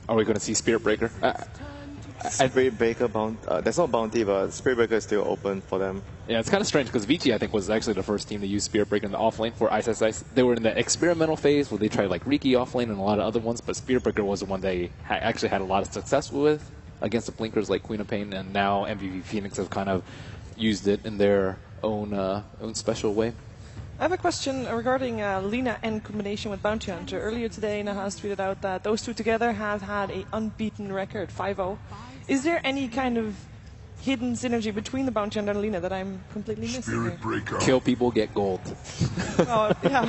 Are we going to see Spirit Breaker? Spirit Breaker there's no bounty, but Spirit Breaker is still open for them. Yeah, it's kind of strange because Vici, I think, was actually the first team to use Spirit Breaker in the offlane for Ice Ice Ice. They were in the experimental phase where they tried like Riki offlane and a lot of other ones, but Spirit Breaker was the one they actually had a lot of success with against the blinkers like Queen of Pain, and now MVP Phoenix have kind of used it in their own special way. I have a question regarding Lina in combination with Bounty Hunter. Earlier today, Nahas tweeted out that those two together have had an unbeaten record, 5-0. Is there any kind of hidden synergy between the Bounty Hunter and Lina that I'm completely missing here? Kill people, get gold. Oh, yeah,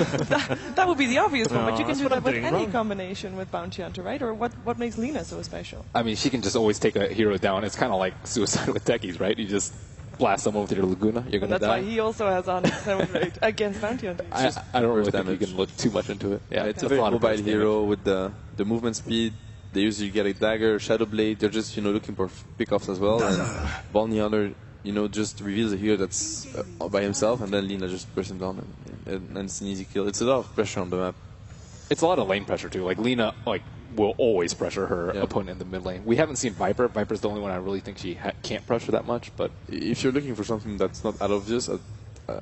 that would be the obvious one, but you can do that with any wrong. combination with Bounty Hunter, right? Or what makes Lina so special? I mean, she can just always take a hero down. It's kind of like suicide with techies, right? You just blast them over to your Laguna, you're going to die. That's why he also has on rate against Bounty Hunter. I don't really think you can look too much into it. Yeah, it's a very mobile hero with the movement speed. They usually get a dagger, Shadow Blade. They're just looking for pickoffs as well. And Bounty Hunter, just reveals a hero that's by himself, and then Lina just pushes him down, and it's an easy kill. It's a lot of pressure on the map. It's a lot of lane pressure too. Like Lina, will always pressure her opponent in the mid lane. We haven't seen Viper. Viper's the only one I really think she can't pressure that much. But if you're looking for something that's not out of obvious,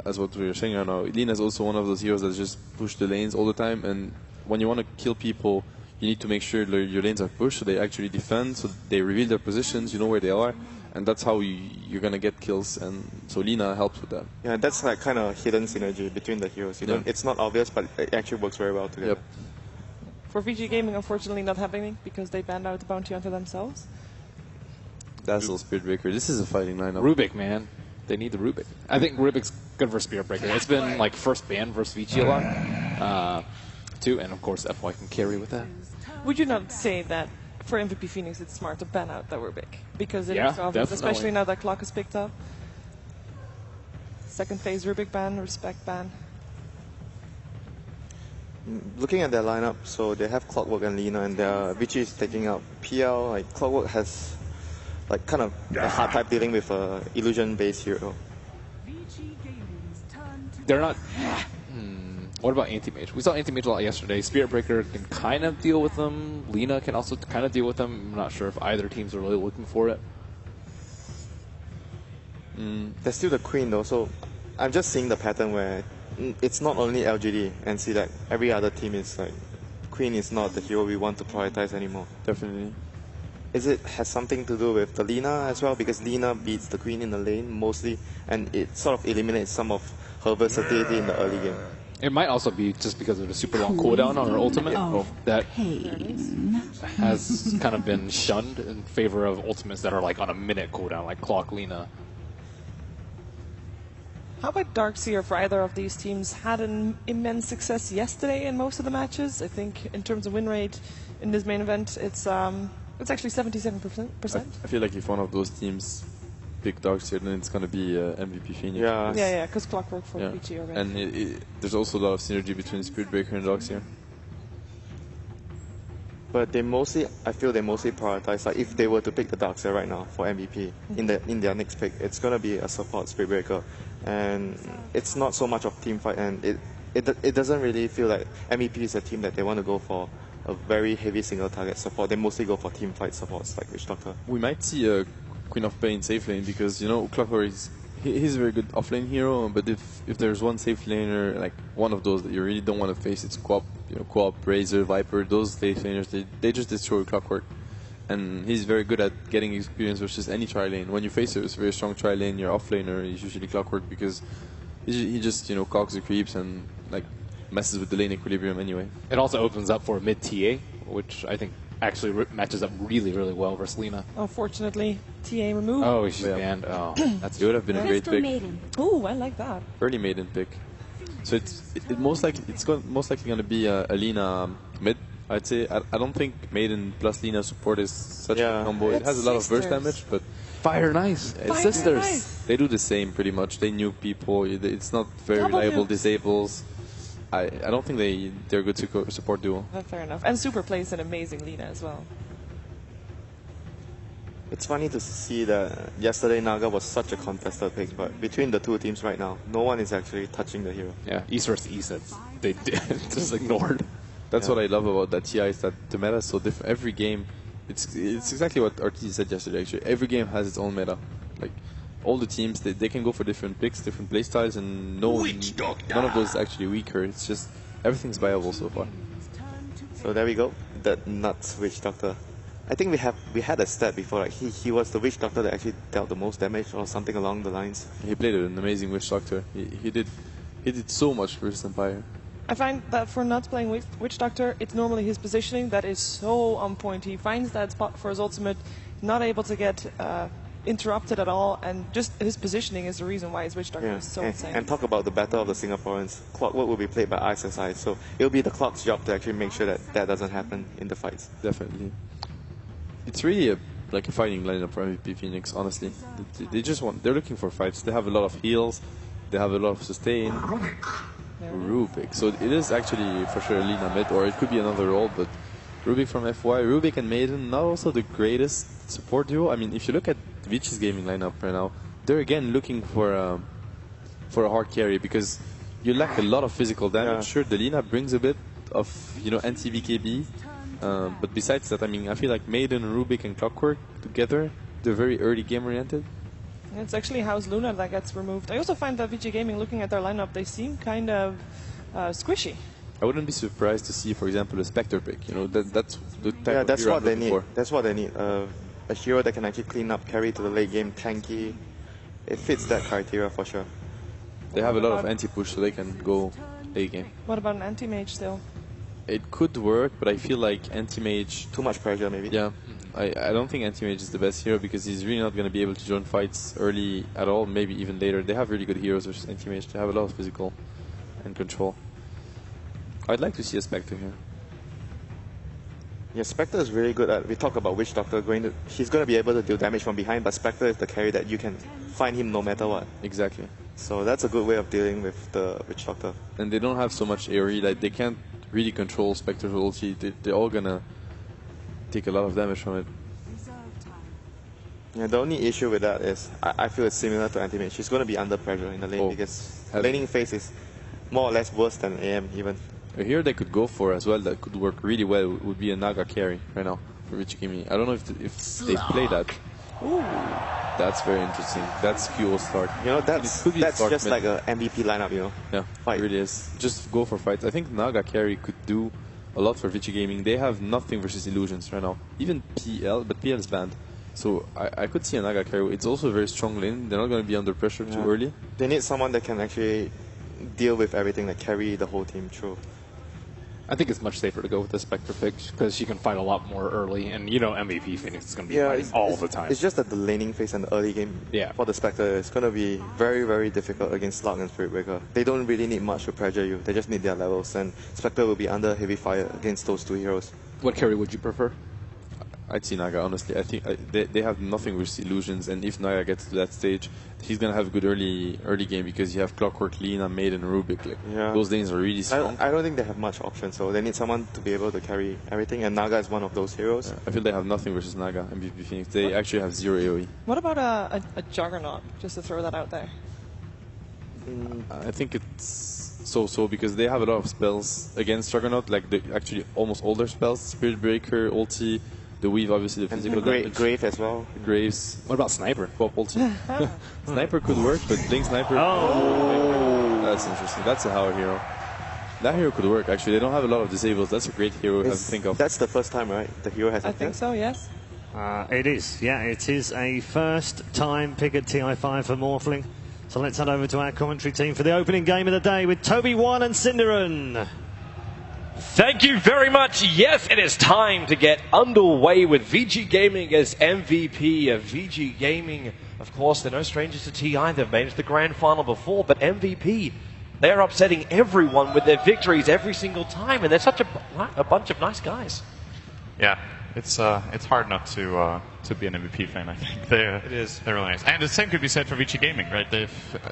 as what we were saying right now, Lina is also one of those heroes that just push the lanes all the time. And when you want to kill people, you need to make sure your lanes are pushed, so they actually defend, so they reveal their positions, you know where they are, and that's how you're gonna get kills. And so Lina helps with that. Yeah, that's like kind of hidden synergy between the heroes. It's not obvious, but it actually works very well together. Yep. For VG Gaming, unfortunately not happening because they banned out the Bounty Hunter themselves. Dazzle, Spirit Breaker. This is a fighting lineup. Rubik, man. They need the Rubik. I think Rubik's good for Spirit Breaker. It's been like first ban versus Vici a lot, too, and of course FY can carry with that. Would you not say that for MVP Phoenix it's smart to ban out the Rubik? Because it is obvious, definitely. especially now that Clock is picked up. Second phase Rubik ban, Respect ban. Looking at their lineup, so they have Clockwork and Lina, and Vici is taking out PL. Like Clockwork has like kind of a hard time dealing with a illusion-based hero. They're not. What about Anti-Mage? We saw Anti-Mage a lot yesterday. Spirit Breaker can kind of deal with them. Lina can also kind of deal with them. I'm not sure if either teams are really looking for it. They're still the Queen though, so I'm just seeing the pattern where it's not only LGD, and see that every other team is like, Queen is not the hero we want to prioritize anymore. Definitely. Has something to do with the Lina as well, because Lina beats the Queen in the lane mostly, and it sort of eliminates some of her versatility in the early game. It might also be just because of the super long cooldown on her ultimate that has kind of been shunned in favor of ultimates that are like on a minute cooldown, like Clock Lina. How about Darkseer for either of these teams? Had an immense success yesterday in most of the matches. I think in terms of win rate in this main event, it's actually 77%. I feel like if one of those teams pick Darkseer, then it's going to be MVP Phoenix. Yeah, because Clockwork for PG already. And there's also a lot of synergy between Spirit Breaker and Darkseer. But I feel they mostly prioritize, like if they were to pick the Darkseer right now for MVP in their next pick, it's gonna be a support Spirit Breaker, and it's not so much of team fight, and it doesn't really feel like MVP is a team that they want to go for a very heavy single target support. They mostly go for team fight supports like Witch Doctor. We might see a Queen of Pain safe lane, because Clockwork he's a very good offlane hero, but if there's one safe laner, like one of those that you really don't want to face, it's Co-op, Razor, Viper, those safe laners, they just destroy Clockwork. And he's very good at getting experience versus any tri lane. When you face a very strong tri lane, your offlaner is usually Clockwork, because he just cogs the creeps and like messes with the lane equilibrium anyway. It also opens up for mid TA, which I think actually matches up really, really well versus Lina. Unfortunately, TA removed. Oh, she's banned. Oh, it would have been a great pick. Oh, I like that. Early maiden pick. So it's most likely going to be a Lina mid. I'd say I don't think maiden plus Lina support is such a combo. It has a lot of burst damage, but Fire Nice. It's sisters. Nice. They do the same pretty much. They nuke people. It's not very reliable disables. I don't think they're a good support duo. Fair enough. And Super plays an amazing Lina as well. It's funny to see that yesterday Naga was such a contested pick, but between the two teams right now, no one is actually touching the hero. Yeah, East versus East, they just ignored. That's what I love about that TI, is that the meta is so different. Every game It's exactly what RTC said yesterday. Actually, every game has its own meta. Like all the teams, they can go for different picks, different playstyles, and none of those is actually weaker. It's just everything's viable so far. So there we go. That nuts Witch Doctor. I think we had a stat before. Like he was the Witch Doctor that actually dealt the most damage, or something along the lines. He played an amazing Witch Doctor. He did so much versus Empire. I find that for Nuts playing Witch Doctor, it's normally his positioning that is so on point. He finds that spot for his ultimate, not able to get interrupted at all, and just his positioning is the reason why his Witch Doctor is so insane. And talk about the battle of the Singaporeans. Clockwork will be played by ISSI, so it'll be the Clock's job to actually make sure that doesn't happen in the fights. Definitely. It's really like a fighting lineup for MVP Phoenix, honestly. They're looking for fights. They have a lot of heals, they have a lot of sustain. Rubik. So it is actually for sure Lina mid, or it could be another role, but Rubik from FY. Rubik and Maiden, not also the greatest support duo. I mean, if you look at Vichi's gaming lineup right now, they're again looking for a hard carry, because you lack a lot of physical damage. Sure, the Lina brings a bit of, anti-BKB, but besides that, I mean, I feel like Maiden, Rubik, and Clockwork together, they're very early game oriented. It's actually House Luna that gets removed. I also find that VG Gaming, looking at their lineup, they seem kind of squishy. I wouldn't be surprised to see, for example, a Spectre pick. That's the type of that's hero what they I'm need. looking for. That's what they need. A hero that can actually clean up, carry to the late game, tanky. It fits that criteria for sure. They have a lot of anti-push, so they can go late game. What about an anti-mage still? It could work, but I feel like anti-mage... Too much pressure, maybe. Yeah. I don't think anti-mage is the best hero, because he's really not going to be able to join fights early at all, maybe even later. They have really good heroes versus anti-mage. They have a lot of physical and control. I'd like to see a Spectre here. Yeah, Spectre is really good at... We talk about Witch Doctor he's going to be able to deal damage from behind, but Spectre is the carry that you can find him no matter what. Exactly. So that's a good way of dealing with the Witch Doctor. And they don't have so much AoE, like they can't really control Spectre's ulti. They're all gonna take a lot of damage from it. Yeah, the only issue with that is I feel it's similar to anti-mage. She's going to be under pressure in the lane because laning phase is more or less worse than AM even. A hero they could go for as well that could work really well would be a Naga carry right now for Vichikimi. I don't know if they play that. Ooh. That's very interesting. That's QO start. That's just like a MVP lineup, Yeah, Fight. it really is. Just go for fights. I think Naga carry could do a lot for Vici Gaming. They have nothing versus illusions right now. Even PL, but PL is banned. So I could see a Naga carry. It's also a very strong lane. They're not going to be under pressure too early. They need someone that can actually deal with everything, like carry the whole team through. I think it's much safer to go with the Spectre pick because she can fight a lot more early, and MVP Phoenix is going to be fighting all the time. It's just that the laning phase and the early game for the Spectre is going to be very, very difficult against Slug and Spirit Breaker. They don't really need much to pressure you. They just need their levels, and Spectre will be under heavy fire against those two heroes. What carry would you prefer? I'd see Naga, honestly. I think they have nothing with illusions, and if Naga gets to that stage, he's gonna have a good early game because you have Clockwork, Lina, Maiden, Rubik. Those lanes are really strong. I don't think they have much options, so they need someone to be able to carry everything, and Naga is one of those heroes. Yeah, I feel they have nothing versus Naga and MVP Phoenix. They actually have 0 AoE. What about a Juggernaut, just to throw that out there? I think it's so because they have a lot of spells against Juggernaut, like actually almost all their spells. Spirit Breaker, Ulti, the Weave, obviously the physical damage. Grave as well. Graves. What about Sniper? Pop Ulti. Sniper could work, but Blink Sniper... Oh! That's interesting. That's a Howard hero. That hero could work, actually. They don't have a lot of disables. That's a great hero to think of. That's the first time, right? The hero has I think so, yes. It is, yeah. It is a first time pick at TI5 for Morphling. So let's head over to our commentary team for the opening game of the day with Toby One and Cinderin. Thank you very much. Yes, it is time to get underway with VG Gaming as MVP. VG Gaming, of course, they're no strangers to TI. They've made it to the grand final before, but MVP, they're upsetting everyone with their victories every single time, and they're such a bunch of nice guys. Yeah, it's hard not to be an MVP fan. I think they're really nice, and the same could be said for Vici Gaming, right?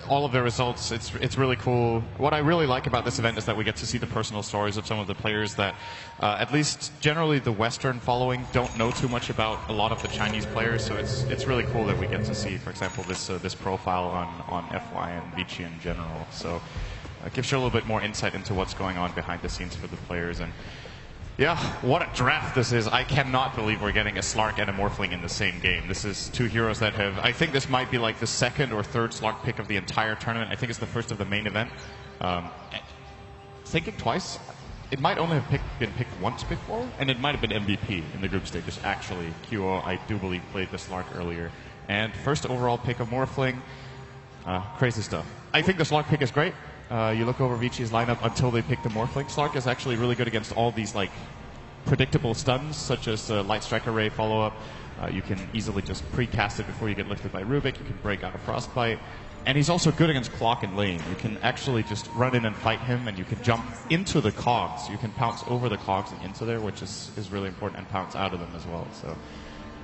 All of their results. It's really cool. What I really like about this event is that we get to see the personal stories of some of the players that, at least generally the Western following, don't know too much about a lot of the Chinese players. So it's really cool that we get to see, for example, this profile on FY and Vici in general. So it gives you a little bit more insight into what's going on behind the scenes for the players. And Yeah, what a draft this is. I cannot believe we're getting a Slark and a Morphling in the same game. This is two heroes that have... I think this might be like the second or third Slark pick of the entire tournament. I think it's the first of the main event. Thinking twice, it might only have been picked once before, and it might have been MVP in the group stages. Actually, QO, I do believe, played the Slark earlier. And first overall pick of Morphling, crazy stuff. I think the Slark pick is great. You look over Vici's lineup until they pick the Morphling. Slark is actually really good against all these like predictable stuns, such as Light Strike Array follow-up. You can easily just pre-cast it before you get lifted by Rubik. You can break out a Frostbite. And he's also good against Clock and Lane. You can actually just run in and fight him, and you can jump into the cogs. You can pounce over the cogs and into there, which is really important, and pounce out of them as well. So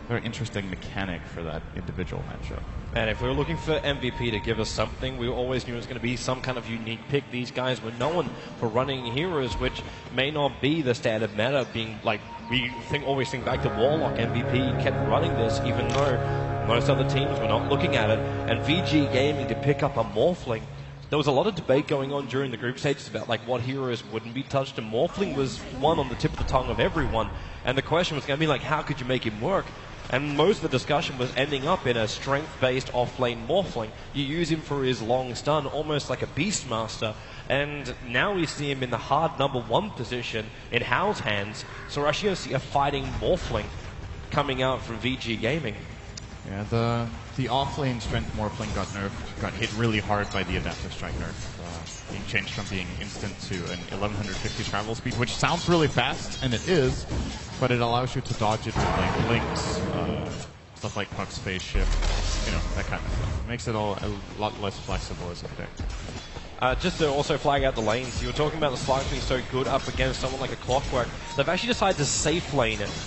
very interesting mechanic for that individual matchup. And if we were looking for MVP to give us something, we always knew it was going to be some kind of unique pick. These guys were known for running heroes, which may not be the standard meta, being like, we always think back to Warlock. MVP kept running this, even though most other teams were not looking at it. And VG Gaming to pick up a Morphling, there was a lot of debate going on during the group stages about like what heroes wouldn't be touched, and Morphling was one on the tip of the tongue of everyone. And the question was going to be like, how could you make him work? And most of the discussion was ending up in a strength-based off-lane Morphling. You use him for his long stun, almost like a Beastmaster. And now we see him in the hard #1 position in Hal's hands. So we're actually going to see a fighting Morphling coming out from VG Gaming. Yeah, the off-lane strength Morphling got nerfed, got hit really hard by the Adaptive Strike nerf. Being changed from being instant to an 1150 travel speed, which sounds really fast, and it is, but it allows you to dodge it with like blinks, stuff like Puck Space Shift, that kind of stuff. It makes it all a lot less flexible as a pick. Just to also flag out the lanes, you were talking about the Slark being so good up against someone like a Clockwork. They've actually decided to safe lane it